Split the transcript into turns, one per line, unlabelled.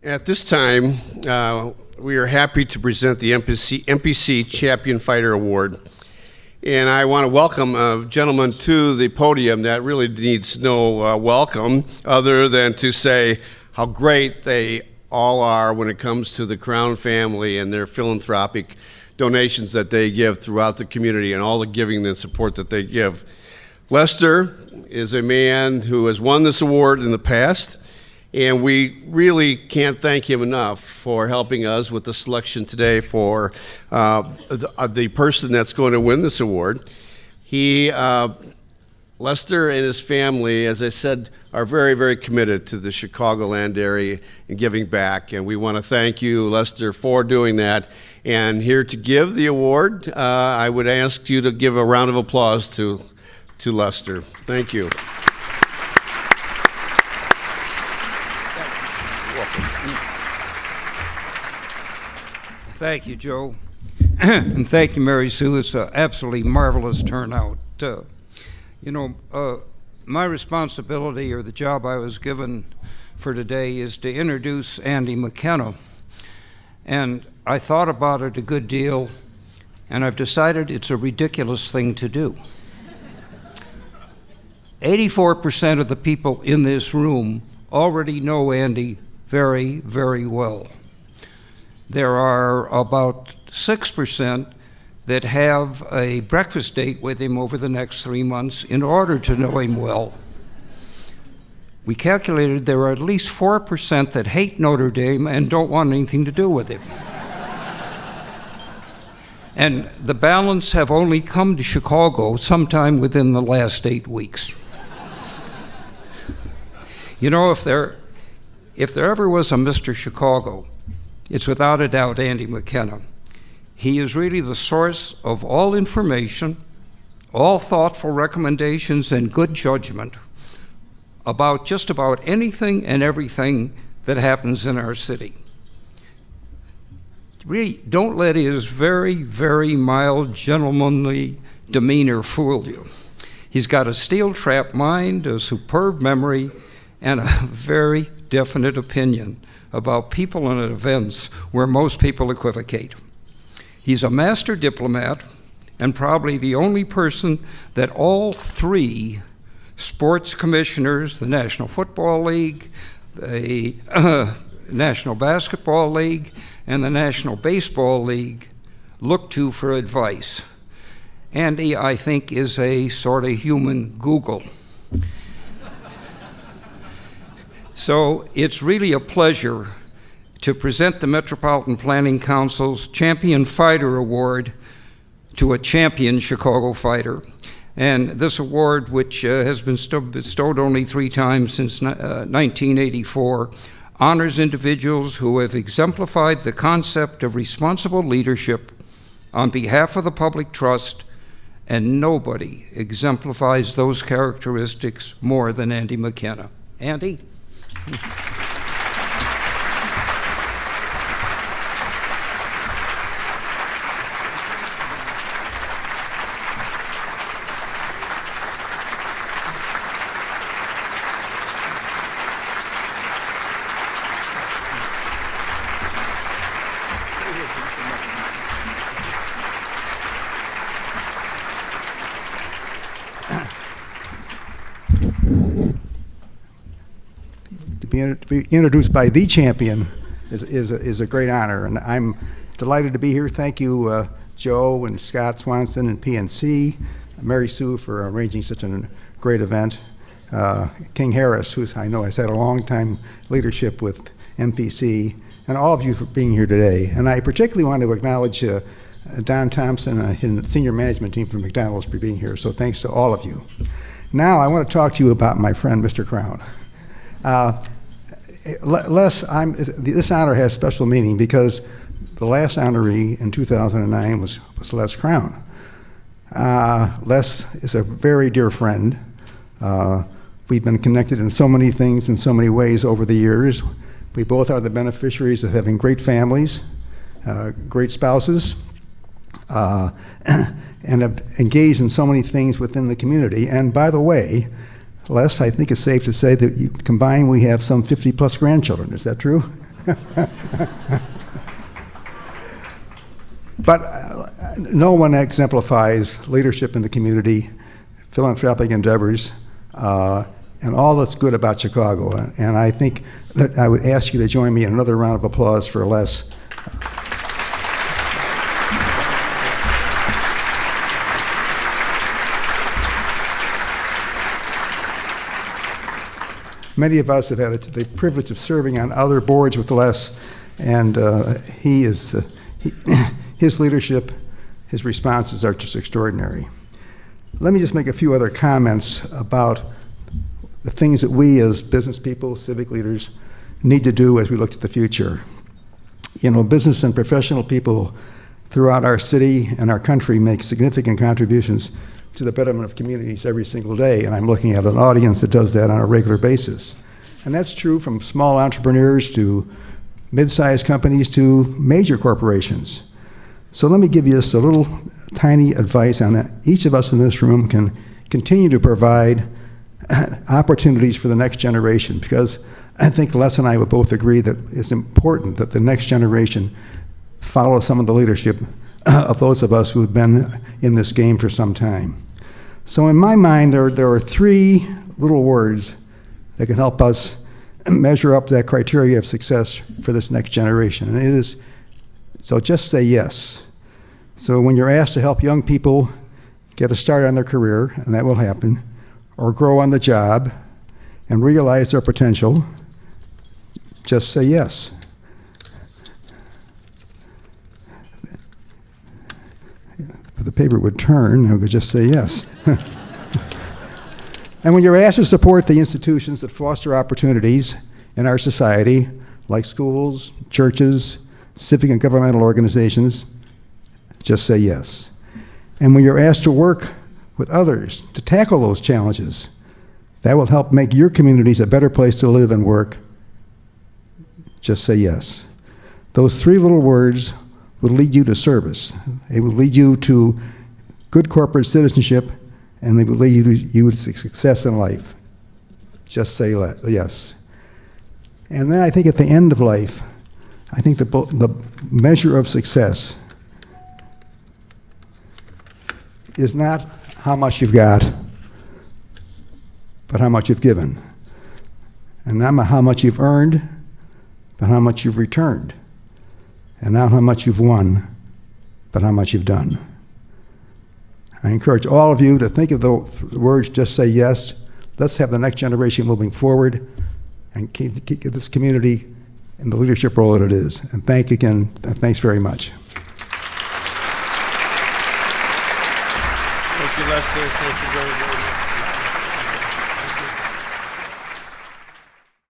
At this time, we are happy to present the MPC Champion Fighter Award. And I want to welcome a gentleman to the podium that really needs no welcome other than to say how great they all are when it comes to the Crown family and their philanthropic donations that they give throughout the community and all the giving and support that they give. Lester is a man who has won this award in the past, and we really can't thank him enough for helping us with the selection today for the person that's going to win this award. Lester and his family, as I said, are very, very committed to the Chicagoland area and giving back. And we want to thank you, Lester, for doing that. And here to give the award, I would ask you to give a round of applause to Lester. Thank you.
Thank you, Joe. And thank you, Mary Sue. It's an absolutely marvelous turnout. My responsibility, or the job I was given for today, is to introduce Andy McKenna. And I thought about it a good deal, and I've decided it's a ridiculous thing to do. 84% of the people in this room already know Andy very, very well. There are about 6% that have a breakfast date with him over the next 3 months in order to know him well. We calculated there are at least 4% that hate Notre Dame and don't want anything to do with him. And the balance have only come to Chicago sometime within the last 8 weeks. You know, if there ever was a Mr. Chicago, it's without a doubt Andy McKenna. He is really the source of all information, all thoughtful recommendations, and good judgment about just about anything and everything that happens in our city. Really, don't let his very, very mild, gentlemanly demeanor fool you. He's got a steel-trap mind, a superb memory, and a very definite opinion about people and events where most people equivocate. He's a master diplomat and probably the only person that all three sports commissioners, the National Football League, the National Basketball League, and the National Baseball League, look to for advice. Andy, I think, is a sort of human Google. So it's really a pleasure to present the Metropolitan Planning Council's Champion Fighter Award to a champion Chicago fighter. And this award, which has been bestowed only 3 times since 1984, honors individuals who have exemplified the concept of responsible leadership on behalf of the public trust, and nobody exemplifies those characteristics more than Andy McKenna. Andy?
To be introduced by the champion is a great honor, and I'm delighted to be here. Thank you, Joe and Scott Swanson and PNC, Mary Sue for arranging such a great event. King Harris, who I know has had a long time leadership with MPC, and all of you for being here today. And I particularly want to acknowledge Don Thompson and the senior management team from McDonald's for being here, so thanks to all of you. Now I want to talk to you about my friend, Mr. Crown. This honor has special meaning because the last honoree in 2009 was Les Crown. Les is a very dear friend. We've been connected in so many things in so many ways over the years. We both are the beneficiaries of having great families, great spouses, and have engaged in so many things within the community. And by the way, Les, I think it's safe to say that combined we have some 50 plus grandchildren. Is that true? But no one exemplifies leadership in the community, philanthropic endeavors, and all that's good about Chicago. And I think that I would ask you to join me in another round of applause for Les. Many of us have had the privilege of serving on other boards with Les, and his leadership, his responses are just extraordinary. Let me just make a few other comments about the things that we as business people, civic leaders, need to do as we look to the future. You know, business and professional people throughout our city and our country make significant contributions to the betterment of communities every single day, and I'm looking at an audience that does that on a regular basis. And that's true from small entrepreneurs to mid-sized companies to major corporations. So let me give you just a little tiny advice on that. Each of us in this room can continue to provide opportunities for the next generation, because I think Les and I would both agree that it's important that the next generation follow some of the leadership of those of us who have been in this game for some time. So in my mind, there are three little words that can help us measure up that criteria of success for this next generation. And it is, so just say yes. So when you're asked to help young people get a start on their career, and that will happen, or grow on the job and realize their potential, just say yes. If the paper would turn, I would just say yes. And when you're asked to support the institutions that foster opportunities in our society, like schools, churches, civic and governmental organizations, just say yes. And when you're asked to work with others to tackle those challenges, that will help make your communities a better place to live and work, just say yes. Those three little words will lead you to service. They will lead you to good corporate citizenship, and they will lead you to success in life. Just say yes. And then I think at the end of life, I think the measure of success is not how much you've got, but how much you've given. And not how much you've earned, but how much you've returned. And not how much you've won, but how much you've done. I encourage all of you to think of the words, just say yes. Let's have the next generation moving forward and keep this community in the leadership role that it is. And thanks very much.
Thank you, Lester. Thank you very much.